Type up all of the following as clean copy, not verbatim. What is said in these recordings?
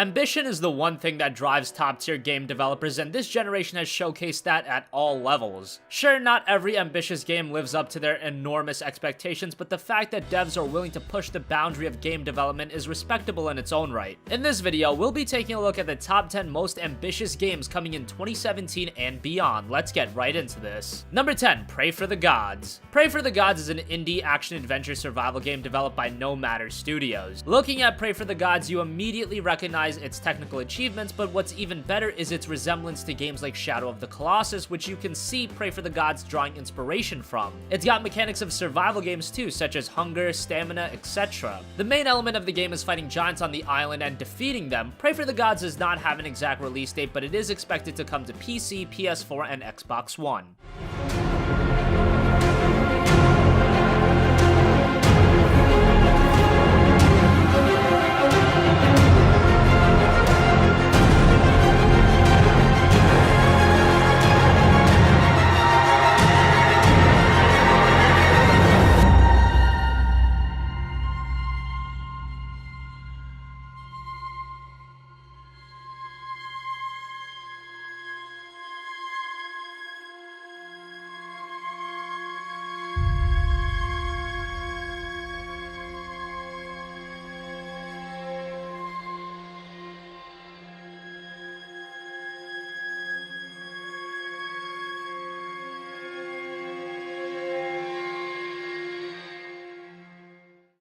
Ambition is the one thing that drives top-tier game developers, and this generation has showcased that at all levels. Sure, not every ambitious game lives up to their enormous expectations, but the fact that devs are willing to push the boundary of game development is respectable in its own right. In this video, we'll be taking a look at the top 10 most ambitious games coming in 2017 and beyond. Let's get right into this. Number 10, Pray for the Gods. Pray for the Gods is an indie action-adventure survival game developed by No Matter Studios. Looking at Pray for the Gods, you immediately recognize its technical achievements, but what's even better is its resemblance to games like Shadow of the Colossus, which you can see Pray for the Gods drawing inspiration from. It's got mechanics of survival games too, such as hunger, stamina, etc. The main element of the game is fighting giants on the island and defeating them. Pray for the Gods does not have an exact release date, but it is expected to come to PC, PS4, and Xbox One.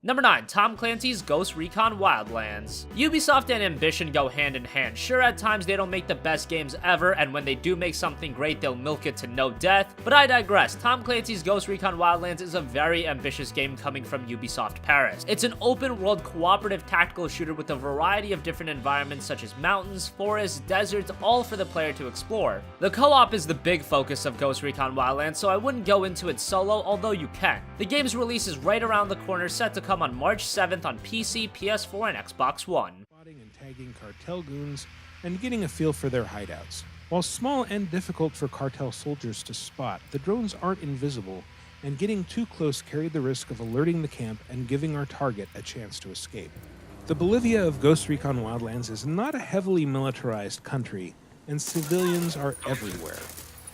Number 9, Tom Clancy's Ghost Recon Wildlands. Ubisoft and Ambition go hand in hand. Sure, at times they don't make the best games ever, and when they do make something great, they'll milk it to no death, but I digress. Tom Clancy's Ghost Recon Wildlands is a very ambitious game coming from Ubisoft Paris. It's an open-world cooperative tactical shooter with a variety of different environments such as mountains, forests, deserts, all for the player to explore. The co-op is the big focus of Ghost Recon Wildlands, so I wouldn't go into it solo, although you can. The game's release is right around the corner, set to come on March 7th on PC, PS4, and Xbox One. Spotting and tagging cartel goons and getting a feel for their hideouts. While small and difficult for cartel soldiers to spot, the drones aren't invisible, and getting too close carried the risk of alerting the camp and giving our target a chance to escape. The Bolivia of Ghost Recon Wildlands is not a heavily militarized country, and civilians are everywhere.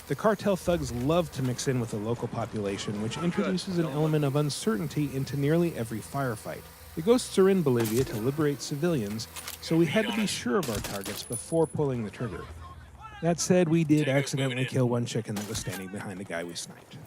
The cartel thugs love to mix in with the local population, which introduces an element of uncertainty into nearly every firefight. The ghosts are in Bolivia to liberate civilians, so we had to be sure of our targets before pulling the trigger. That said, we did accidentally kill one chicken that was standing behind the guy we sniped.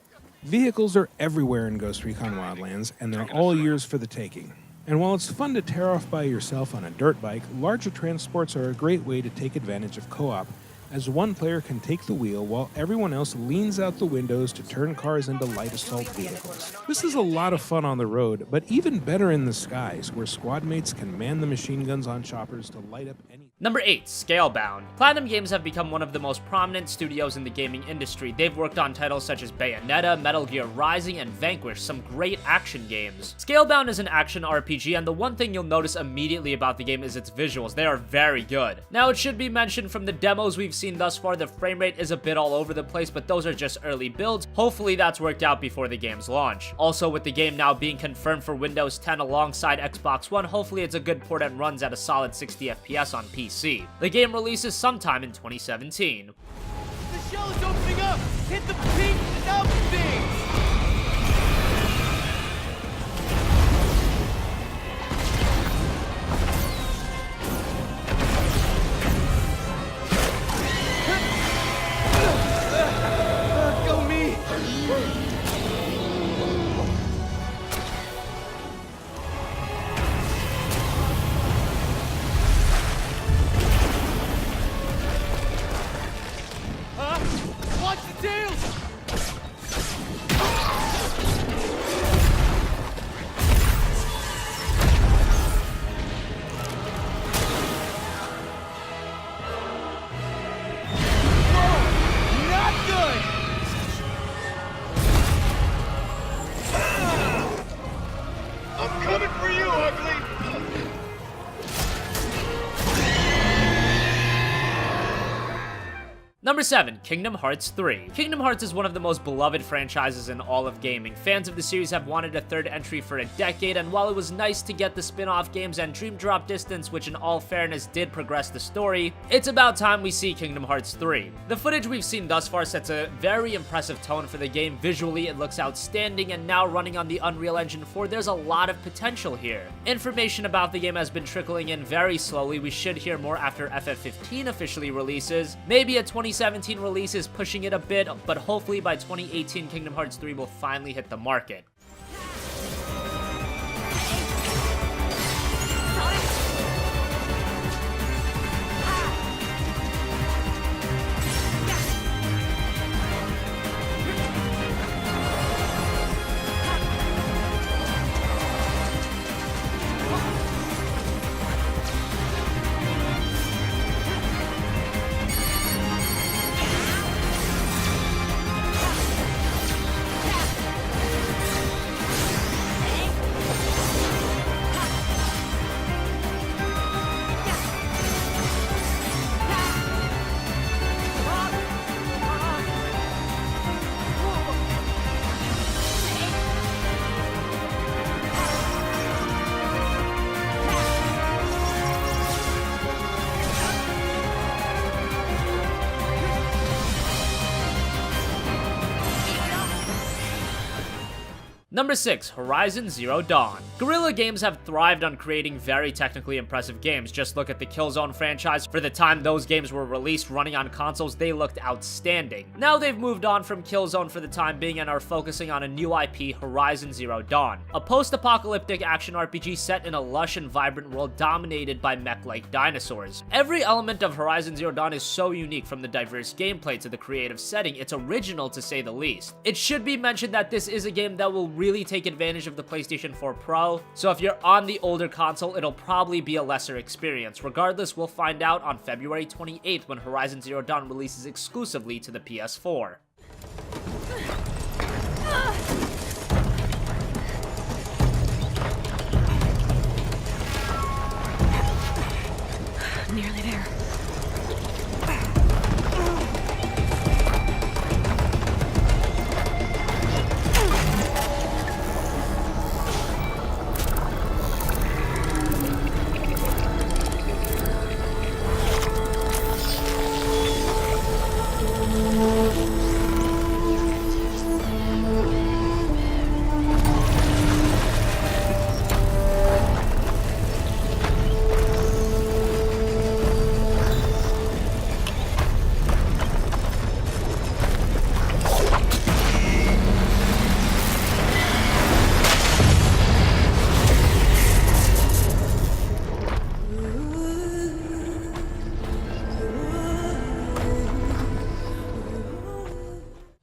Vehicles are everywhere in Ghost Recon Wildlands, and they're all yours for the taking. And while it's fun to tear off by yourself on a dirt bike, larger transports are a great way to take advantage of co-op, as one player can take the wheel while everyone else leans out the windows to turn cars into light assault vehicles. This is a lot of fun on the road, but even better in the skies, where squad mates can man the machine guns on choppers to light up any... Number 8, Scalebound. Platinum Games have become one of the most prominent studios in the gaming industry. They've worked on titles such as Bayonetta, Metal Gear Rising, and Vanquish, some great action games. Scalebound is an action RPG, and the one thing you'll notice immediately about the game is its visuals. They are very good. Now, it should be mentioned from the demos we've seen thus far, the frame rate is a bit all over the place, but those are just early builds. Hopefully that's worked out before the game's launch. Also, with the game now being confirmed for Windows 10 alongside Xbox One, hopefully it's a good port and runs at a solid 60 FPS on PC. The game releases sometime in 2017. The shell is opening up! Hit the pink up thing! Number Number 7, Kingdom Hearts 3. Kingdom Hearts is one of the most beloved franchises in all of gaming. Fans of the series have wanted a third entry for a decade, and while it was nice to get the spin-off games and Dream Drop Distance, which in all fairness did progress the story, it's about time we see Kingdom Hearts 3. The footage we've seen thus far sets a very impressive tone for the game. Visually, it looks outstanding, and now running on the Unreal Engine 4, there's a lot of potential here. Information about the game has been trickling in very slowly. We should hear more after FF15 officially releases. Maybe a 2017 release is pushing it a bit, but hopefully by 2018, Kingdom Hearts 3 will finally hit the market. Number 6, Horizon Zero Dawn. Guerrilla Games have thrived on creating very technically impressive games. Just look at the Killzone franchise. For the time those games were released running on consoles, they looked outstanding. Now they've moved on from Killzone for the time being and are focusing on a new IP, Horizon Zero Dawn, a post-apocalyptic action RPG set in a lush and vibrant world dominated by mech-like dinosaurs. Every element of Horizon Zero Dawn is so unique, from the diverse gameplay to the creative setting. It's original to say the least. It should be mentioned that this is a game that will really take advantage of the PlayStation 4 Pro, so if you're on the older console, it'll probably be a lesser experience. Regardless, we'll find out on February 28th when Horizon Zero Dawn releases exclusively to the PS4. Nearly there.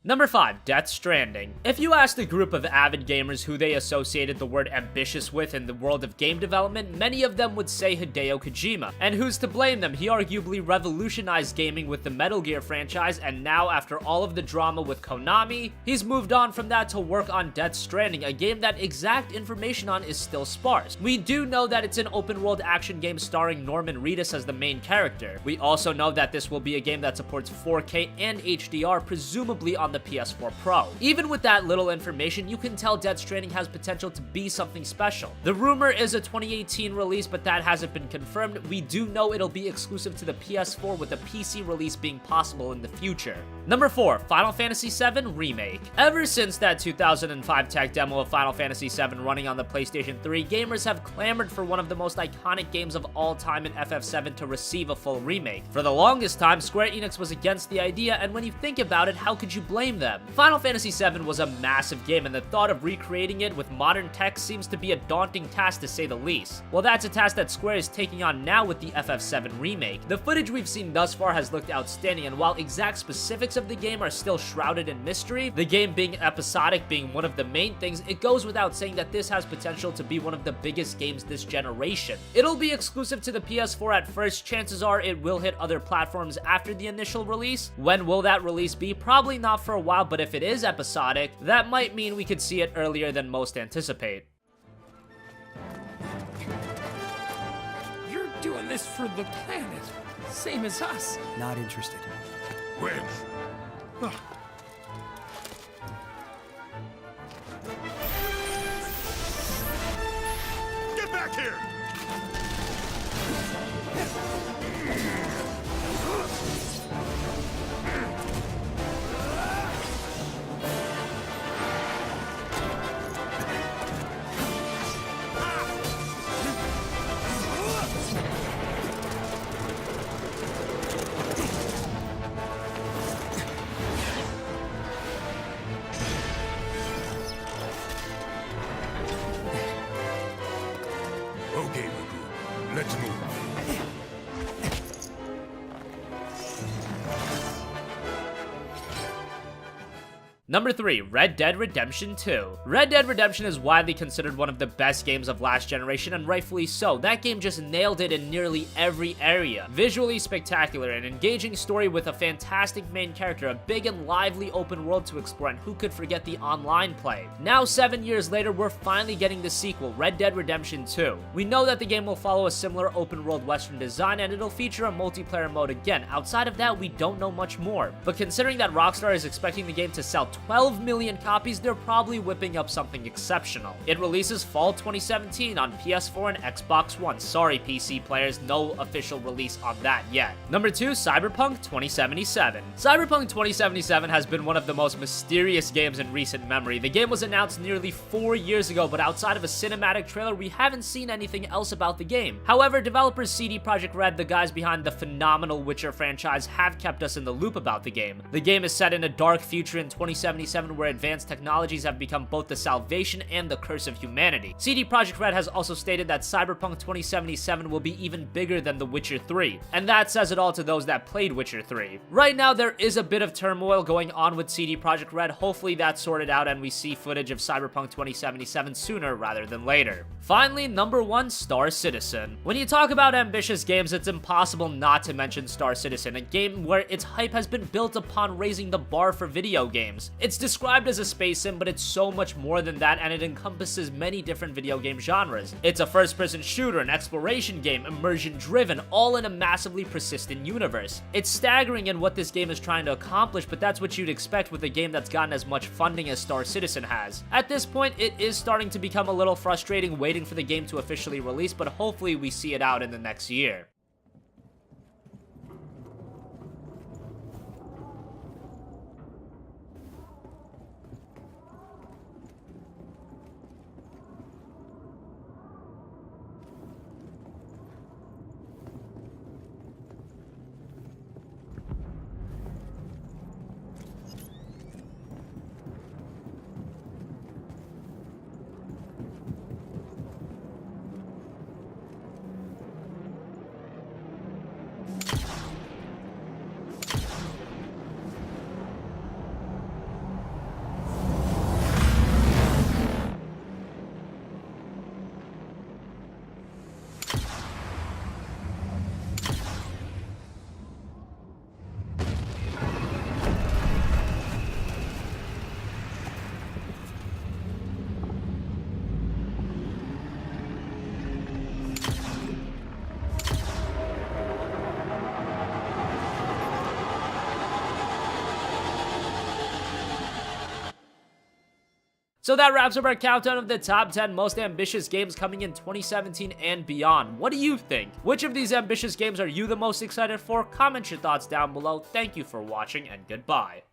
Number 5, Death Stranding. If you asked a group of avid gamers who they associated the word ambitious with in the world of game development, many of them would say Hideo Kojima. And who's to blame them? He arguably revolutionized gaming with the Metal Gear franchise, and now after all of the drama with Konami, he's moved on from that to work on Death Stranding, a game that exact information on is still sparse. We do know that it's an open-world action game starring Norman Reedus as the main character. We also know that this will be a game that supports 4K and HDR, presumably on the PS4 Pro. Even with that little information, you can tell Death Stranding has potential to be something special. The rumor is a 2018 release, but that hasn't been confirmed. We do know it'll be exclusive to the PS4, with a PC release being possible in the future. Number 4, Final Fantasy VII Remake. Ever since that 2005 tech demo of Final Fantasy VII running on the PlayStation 3, gamers have clamored for one of the most iconic games of all time in FF7 to receive a full remake. For the longest time, Square Enix was against the idea, and when you think about it, how could you blame them? Final Fantasy VII was a massive game, and the thought of recreating it with modern tech seems to be a daunting task, to say the least. Well, that's a task that Square is taking on now with the FF7 remake. The footage we've seen thus far has looked outstanding, and while exact specifics of the game are still shrouded in mystery, the game being episodic being one of the main things, it goes without saying that this has potential to be one of the biggest games this generation. It'll be exclusive to the PS4 at first. Chances are it will hit other platforms after the initial release. When will that release be? Probably not for a while, but if it is episodic, that might mean we could see it earlier than most anticipate. You're doing this for the planet, same as us. Not interested. Quench. Get back here! Okay, Recon. Let's move. Number 3, Red Dead Redemption 2. Red Dead Redemption is widely considered one of the best games of last generation, and rightfully so. That game just nailed it in nearly every area. Visually spectacular, an engaging story with a fantastic main character, a big and lively open world to explore, and who could forget the online play? Now, 7 years later, we're finally getting the sequel, Red Dead Redemption 2. We know that the game will follow a similar open world western design, and it'll feature a multiplayer mode again. Outside of that, we don't know much more. But considering that Rockstar is expecting the game to sell 12 million copies, they're probably whipping up something exceptional. It releases fall 2017 on PS4 and Xbox One. Sorry, PC players, no official release on that yet. Number 2, Cyberpunk 2077. Cyberpunk 2077 has been one of the most mysterious games in recent memory. The game was announced nearly 4 years ago, but outside of a cinematic trailer, we haven't seen anything else about the game. However, developers CD Projekt Red, the guys behind the phenomenal Witcher franchise, have kept us in the loop about the game. The game is set in a dark future in 2077 where advanced technologies have become both the salvation and the curse of humanity. CD Projekt Red has also stated that Cyberpunk 2077 will be even bigger than The Witcher 3, and that says it all to those that played Witcher 3. Right now, there is a bit of turmoil going on with CD Projekt Red. Hopefully that's sorted out and we see footage of Cyberpunk 2077 sooner rather than later. Finally, number 1, Star Citizen. When you talk about ambitious games, it's impossible not to mention Star Citizen, a game where its hype has been built upon raising the bar for video games. It's described as a space sim, but it's so much more than that, and it encompasses many different video game genres. It's a first-person shooter, an exploration game, immersion-driven, all in a massively persistent universe. It's staggering in what this game is trying to accomplish, but that's what you'd expect with a game that's gotten as much funding as Star Citizen has. At this point, it is starting to become a little frustrating waiting for the game to officially release, but hopefully we see it out in the next year. So that wraps up our countdown of the top 10 most ambitious games coming in 2017 and beyond. What do you think? Which of these ambitious games are you the most excited for? Comment your thoughts down below. Thank you for watching, and goodbye.